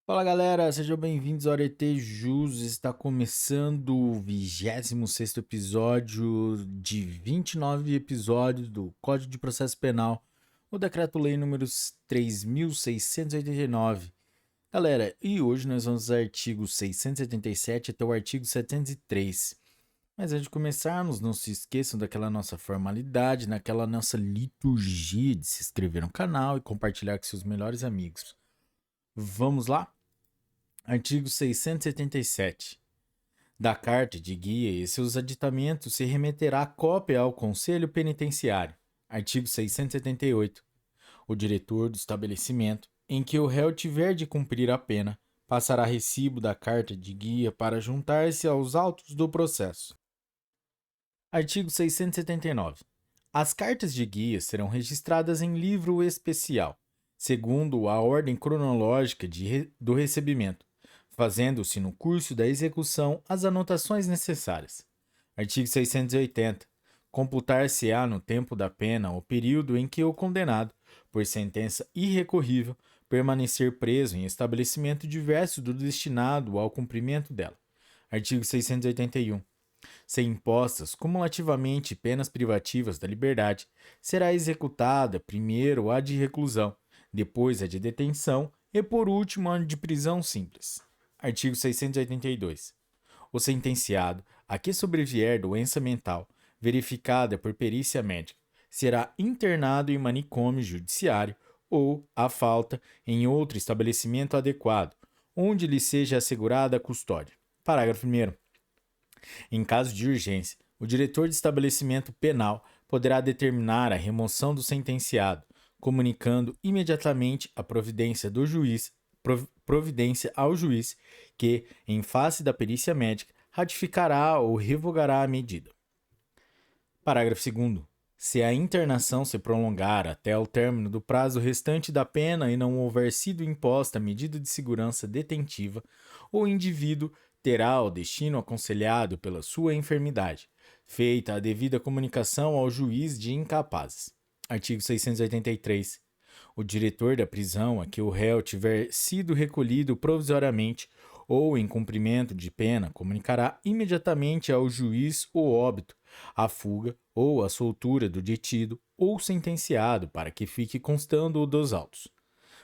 Fala galera, sejam bem-vindos ao Arete Jus. Está começando o 26º episódio de 29 episódios do Código de Processo Penal, o Decreto-Lei número 3.689. Galera, e hoje nós vamos dos artigos 677 até o artigo 703. Mas antes de começarmos, não se esqueçam daquela nossa formalidade, naquela nossa liturgia de se inscrever no canal e compartilhar com seus melhores amigos. Vamos lá? Artigo 677. Da carta de guia e seus aditamentos se remeterá cópia ao Conselho Penitenciário. Artigo 678. O diretor do estabelecimento em que o réu tiver de cumprir a pena passará recibo da carta de guia para juntar-se aos autos do processo. Artigo 679. As cartas de guia serão registradas em livro especial, segundo a ordem cronológica do recebimento, fazendo-se no curso da execução as anotações necessárias. Artigo 680. Computar-se-á no tempo da pena o período em que o condenado, por sentença irrecorrível, permanecer preso em estabelecimento diverso do destinado ao cumprimento dela. Artigo 681. Se impostas cumulativamente penas privativas da liberdade, será executada primeiro a de reclusão, depois a de detenção e, por último, a de prisão simples. Artigo 682. O sentenciado a que sobrevier doença mental, verificada por perícia médica, será internado em manicômio judiciário ou, à falta, em outro estabelecimento adequado, onde lhe seja assegurada a custódia. Parágrafo 1º. Em caso de urgência, o diretor de estabelecimento penal poderá determinar a remoção do sentenciado, comunicando imediatamente a providência ao juiz que, em face da perícia médica, ratificará ou revogará a medida. Parágrafo 2º. Se a internação se prolongar até o término do prazo restante da pena e não houver sido imposta medida de segurança detentiva, o indivíduo terá o destino aconselhado pela sua enfermidade, feita a devida comunicação ao juiz de incapazes. Artigo 683. O diretor da prisão a que o réu tiver sido recolhido provisoriamente ou em cumprimento de pena comunicará imediatamente ao juiz o óbito, a fuga ou a soltura do detido ou sentenciado para que fique constando o dos autos.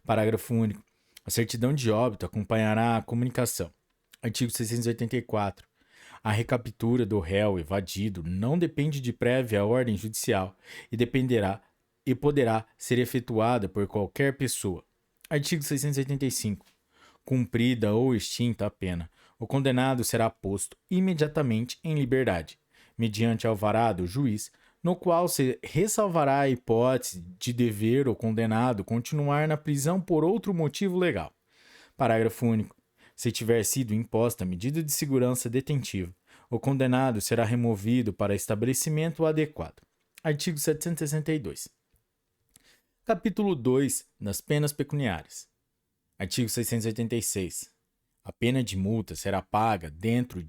Parágrafo único. A certidão de óbito acompanhará a comunicação. Artigo 684. A recaptura do réu evadido não depende de prévia ordem judicial e poderá ser efetuada por qualquer pessoa. Artigo 685. Cumprida ou extinta a pena, o condenado será posto imediatamente em liberdade, mediante alvará do juiz, no qual se ressalvará a hipótese de dever o condenado continuar na prisão por outro motivo legal. Parágrafo único. Se tiver sido imposta medida de segurança detentiva, o condenado será removido para estabelecimento adequado. Artigo 762. Capítulo 2 das penas pecuniárias. Artigo 686. A pena de multa será paga dentro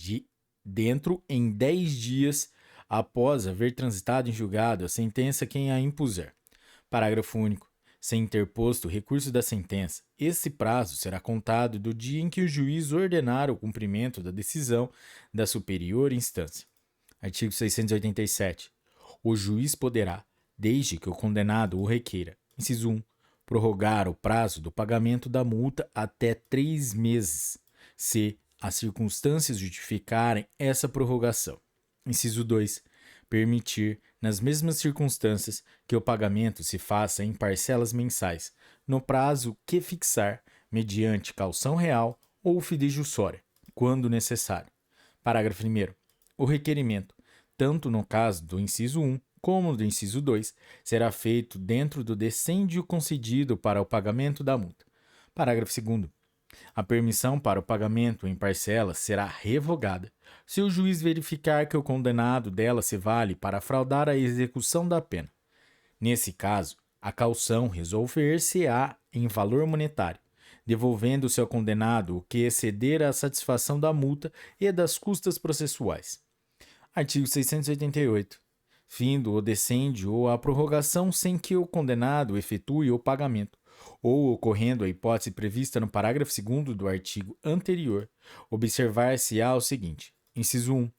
em 10 dias após haver transitado em julgado a sentença quem a impuser. Parágrafo único. Se interposto o recurso da sentença, esse prazo será contado do dia em que o juiz ordenar o cumprimento da decisão da superior instância. Artigo 687. O juiz poderá, desde que o condenado o requeira, inciso 1, prorrogar o prazo do pagamento da multa até 3 meses, se as circunstâncias justificarem essa prorrogação. Inciso 2. Permitir, nas mesmas circunstâncias, que o pagamento se faça em parcelas mensais, no prazo que fixar, mediante caução real ou fidejussória, quando necessário. Parágrafo 1º. O requerimento, tanto no caso do inciso 1 como do inciso 2, será feito dentro do decêndio concedido para o pagamento da multa. Parágrafo 2º. A permissão para o pagamento em parcelas será revogada se o juiz verificar que o condenado dela se vale para fraudar a execução da pena. Nesse caso, a caução resolver-se-á em valor monetário, devolvendo-se ao condenado o que exceder a satisfação da multa e das custas processuais. Artigo 688. Findo o decêndio ou a prorrogação sem que o condenado efetue o pagamento, ou ocorrendo a hipótese prevista no parágrafo 2º do artigo anterior, observar-se-á o seguinte: inciso 1.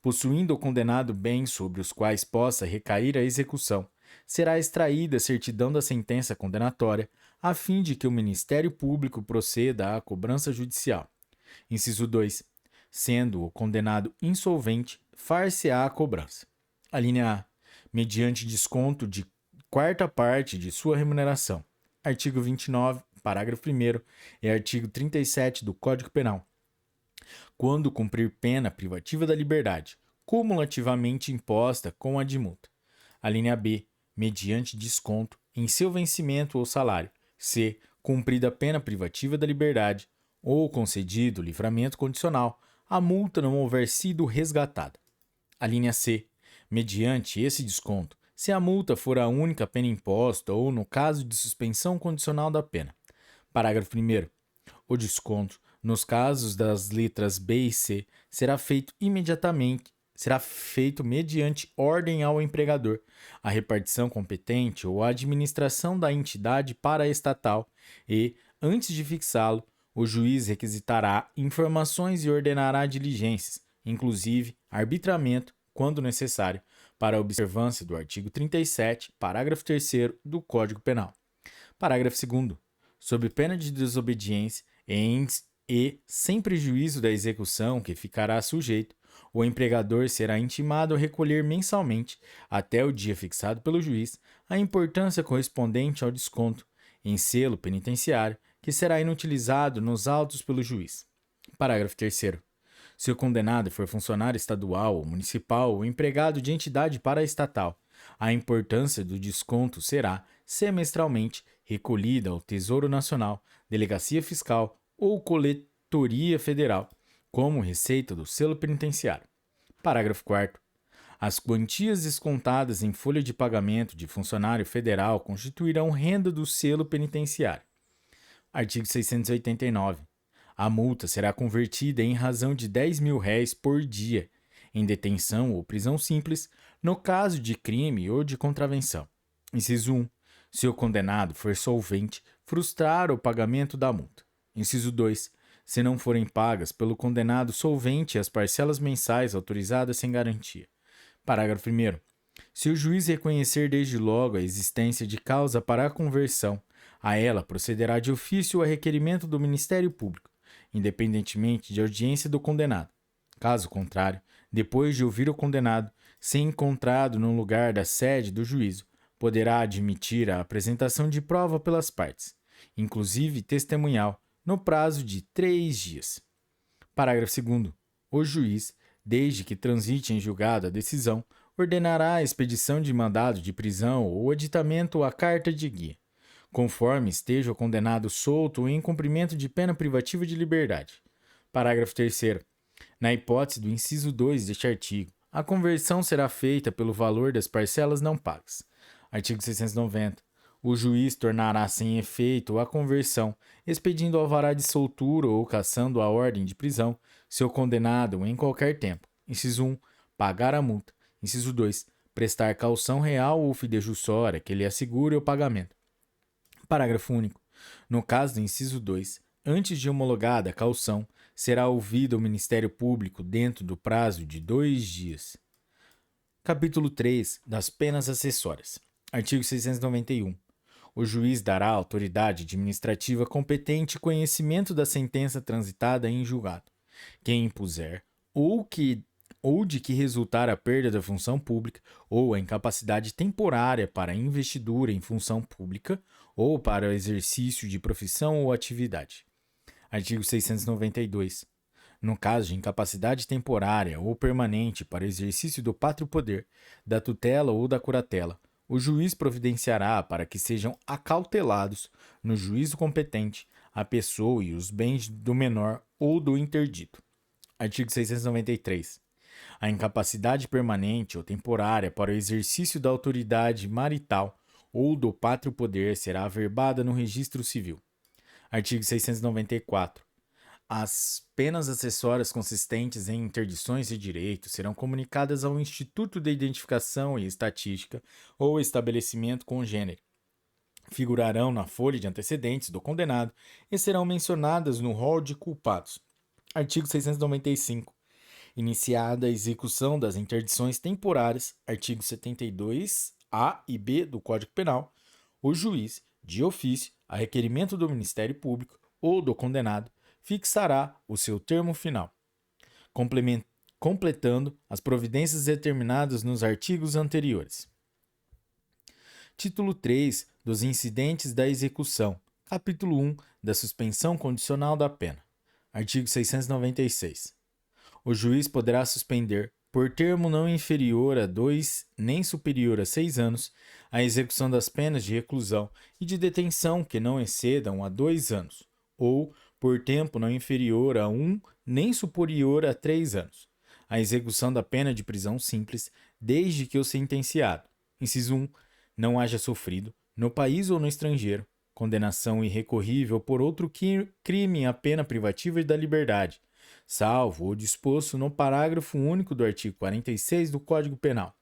Possuindo o condenado bens sobre os quais possa recair a execução, será extraída a certidão da sentença condenatória, a fim de que o Ministério Público proceda à cobrança judicial. Inciso 2. Sendo o condenado insolvente, far-se-á a cobrança. A linha A. Mediante desconto de quarta parte de sua remuneração. Artigo 29, parágrafo 1º e artigo 37 do Código Penal. Quando cumprir pena privativa da liberdade, cumulativamente imposta com a de multa. A linha B. Mediante desconto em seu vencimento ou salário. C. Cumprida a pena privativa da liberdade ou concedido livramento condicional, a multa não houver sido resgatada. A linha C. Mediante esse desconto, se a multa for a única pena imposta ou no caso de suspensão condicional da pena. Parágrafo 1º. O desconto, nos casos das letras B e C, será feito mediante ordem ao empregador, a repartição competente ou a administração da entidade paraestatal e, antes de fixá-lo, o juiz requisitará informações e ordenará diligências, inclusive arbitramento, quando necessário, para a observância do artigo 37, parágrafo 3º do Código Penal. Parágrafo 2º. Sob pena de desobediência e sem prejuízo da execução que ficará sujeito, o empregador será intimado a recolher mensalmente, até o dia fixado pelo juiz, a importância correspondente ao desconto, em selo penitenciário, que será inutilizado nos autos pelo juiz. Parágrafo 3º. Se o condenado for funcionário estadual ou municipal ou empregado de entidade paraestatal, a importância do desconto será, semestralmente, recolhida ao Tesouro Nacional, Delegacia Fiscal ou Coletoria Federal, como receita do selo penitenciário. Parágrafo 4º. As quantias descontadas em folha de pagamento de funcionário federal constituirão renda do selo penitenciário. Artigo 689. A multa será convertida em razão de R$ 10.000 por dia, em detenção ou prisão simples, no caso de crime ou de contravenção. Inciso 1. Se o condenado for solvente, frustrar o pagamento da multa. Inciso 2. Se não forem pagas pelo condenado solvente as parcelas mensais autorizadas sem garantia. Parágrafo 1º. Se o juiz reconhecer desde logo a existência de causa para a conversão, a ela procederá de ofício a requerimento do Ministério Público, independentemente de audiência do condenado. Caso contrário, depois de ouvir o condenado, se encontrado no lugar da sede do juízo, poderá admitir a apresentação de prova pelas partes, inclusive testemunhal, no prazo de 3 dias. Parágrafo 2º. O juiz, desde que transite em julgado a decisão, ordenará a expedição de mandado de prisão ou aditamento à carta de guia, conforme esteja o condenado solto ou em cumprimento de pena privativa de liberdade. Parágrafo 3º. Na hipótese do inciso 2 deste artigo, a conversão será feita pelo valor das parcelas não pagas. Artigo 690. O juiz tornará sem efeito a conversão, expedindo alvará de soltura ou cassando a ordem de prisão, se o condenado, em qualquer tempo, inciso 1, pagar a multa, inciso 2, prestar caução real ou fidejussória que lhe assegure o pagamento. Parágrafo único. No caso do inciso 2, antes de homologada a caução, será ouvido o Ministério Público dentro do prazo de 2 dias. Capítulo 3 das penas acessórias. Artigo 691. O juiz dará à autoridade administrativa competente conhecimento da sentença transitada em julgado. Quem impuser, ou de que resultar a perda da função pública, ou a incapacidade temporária para a investidura em função pública, ou para o exercício de profissão ou atividade. Artigo 692. No caso de incapacidade temporária ou permanente para o exercício do pátrio poder, da tutela ou da curatela, o juiz providenciará para que sejam acautelados, no juízo competente, a pessoa e os bens do menor ou do interdito. Artigo 693. A incapacidade permanente ou temporária para o exercício da autoridade marital ou do pátrio poder será averbada no registro civil. Artigo 694. As penas acessórias consistentes em interdições de direito serão comunicadas ao Instituto de Identificação e Estatística ou estabelecimento congênere, figurarão na folha de antecedentes do condenado e serão mencionadas no rol de culpados. Artigo 695. Iniciada a execução das interdições temporárias, artigo 72-A e B do Código Penal, o juiz, de ofício, a requerimento do Ministério Público ou do condenado, fixará o seu termo final, completando as providências determinadas nos artigos anteriores. Título 3 dos incidentes da execução. Capítulo 1 da suspensão condicional da pena. Artigo 696. O juiz poderá suspender, por termo não inferior a 2 nem superior a 6 anos, a execução das penas de reclusão e de detenção que não excedam a 2 anos, ou, por tempo não inferior a 1 nem superior a 3 anos, a execução da pena de prisão simples, desde que o sentenciado, inciso 1, não haja sofrido, no país ou no estrangeiro, condenação irrecorrível por outro crime à pena privativa da liberdade, salvo o disposto no parágrafo único do artigo 46 do Código Penal.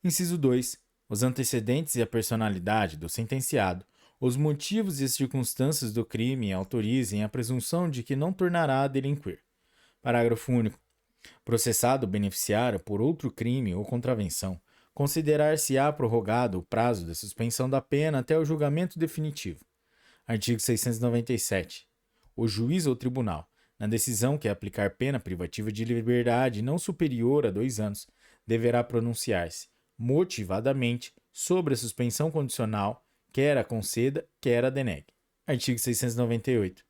Inciso 2. Os antecedentes e a personalidade do sentenciado, os motivos e as circunstâncias do crime autorizem a presunção de que não tornará a delinquir. Parágrafo único. Processado o beneficiário por outro crime ou contravenção, considerar-se-á prorrogado o prazo da suspensão da pena até o julgamento definitivo. Artigo 697. O juiz ou tribunal, na decisão que aplicar pena privativa de liberdade não superior a 2 anos, deverá pronunciar-se motivadamente sobre a suspensão condicional, quer a conceda, quer a denegue. Artigo 698.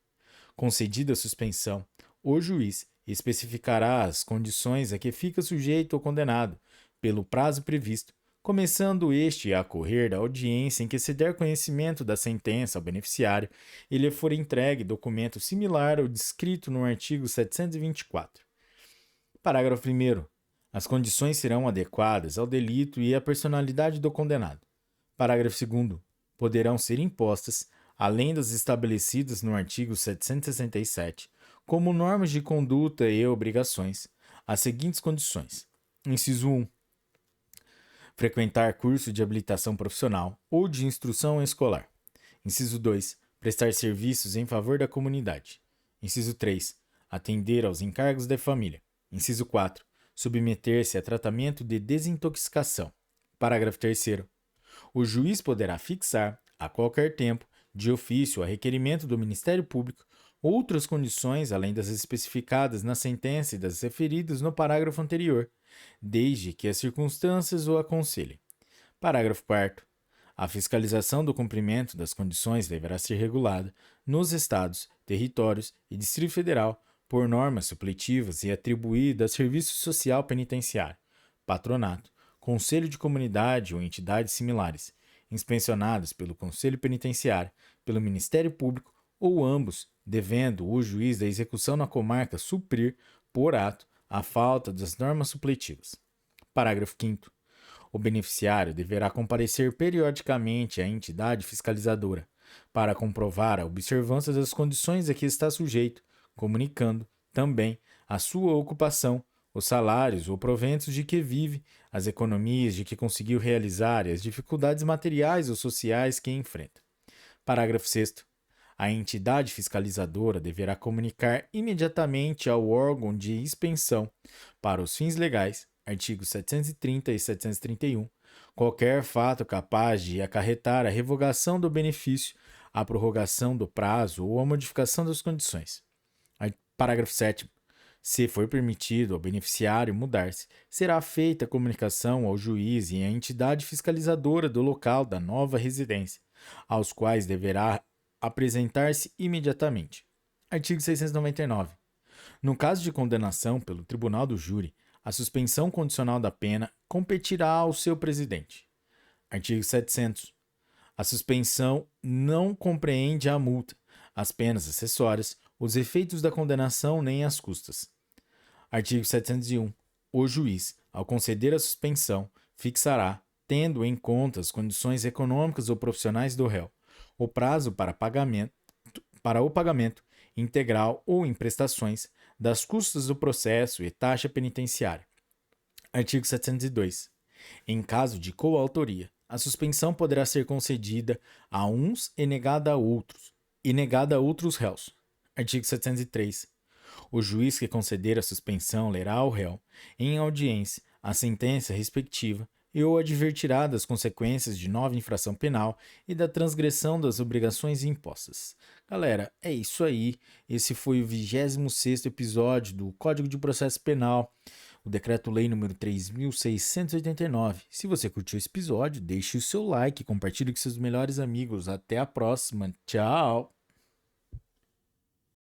Concedida a suspensão, o juiz especificará as condições a que fica sujeito o condenado, pelo prazo previsto, começando este a correr da audiência em que se der conhecimento da sentença ao beneficiário e lhe for entregue documento similar ao descrito no artigo 724. Parágrafo 1º. As condições serão adequadas ao delito e à personalidade do condenado. Parágrafo 2º. Poderão ser impostas, além das estabelecidas no artigo 767, como normas de conduta e obrigações, as seguintes condições. Inciso 1. Frequentar curso de habilitação profissional ou de instrução escolar. Inciso 2. Prestar serviços em favor da comunidade. Inciso 3. Atender aos encargos da família. Inciso 4. Submeter-se a tratamento de desintoxicação. Parágrafo 3º. O juiz poderá fixar, a qualquer tempo, de ofício a requerimento do Ministério Público, outras condições além das especificadas na sentença e das referidas no parágrafo anterior, desde que as circunstâncias o aconselhem. Parágrafo 4º. A fiscalização do cumprimento das condições deverá ser regulada nos Estados, territórios e Distrito Federal por normas supletivas e atribuída a Serviço Social Penitenciário, Patronato, Conselho de Comunidade ou entidades similares, inspecionadas pelo Conselho Penitenciário, pelo Ministério Público ou ambos, devendo o juiz da execução na comarca suprir, por ato, a falta das normas supletivas. Parágrafo 5º. O beneficiário deverá comparecer periodicamente à entidade fiscalizadora para comprovar a observância das condições a que está sujeito, comunicando, também, a sua ocupação, os salários ou proventos de que vive, as economias de que conseguiu realizar e as dificuldades materiais ou sociais que enfrenta. Parágrafo 6º. A entidade fiscalizadora deverá comunicar imediatamente ao órgão de expensão, para os fins legais, artigos 730 e 731, qualquer fato capaz de acarretar a revogação do benefício, a prorrogação do prazo ou a modificação das condições. Parágrafo 7º. Se for permitido ao beneficiário mudar-se, será feita a comunicação ao juiz e à entidade fiscalizadora do local da nova residência, aos quais deverá apresentar-se imediatamente. Artigo 699. No caso de condenação pelo tribunal do júri, a suspensão condicional da pena competirá ao seu presidente. Artigo 700. A suspensão não compreende a multa, as penas acessórias, os efeitos da condenação nem as custas. Artigo 701. O juiz, ao conceder a suspensão, fixará, tendo em conta as condições econômicas ou profissionais do réu, o prazo para o pagamento integral ou em prestações das custas do processo e taxa penitenciária. Artigo 702. Em caso de coautoria, A suspensão poderá ser concedida a uns e negada a outros réus. Artigo 703. O juiz que conceder a suspensão lerá ao réu, em audiência, a sentença respectiva e o advertirá das consequências de nova infração penal e da transgressão das obrigações impostas. Galera, é isso aí. Esse foi o 26º episódio do Código de Processo Penal, o Decreto-Lei número 3.689. Se você curtiu esse episódio, deixe o seu like, compartilhe com seus melhores amigos. Até a próxima. Tchau!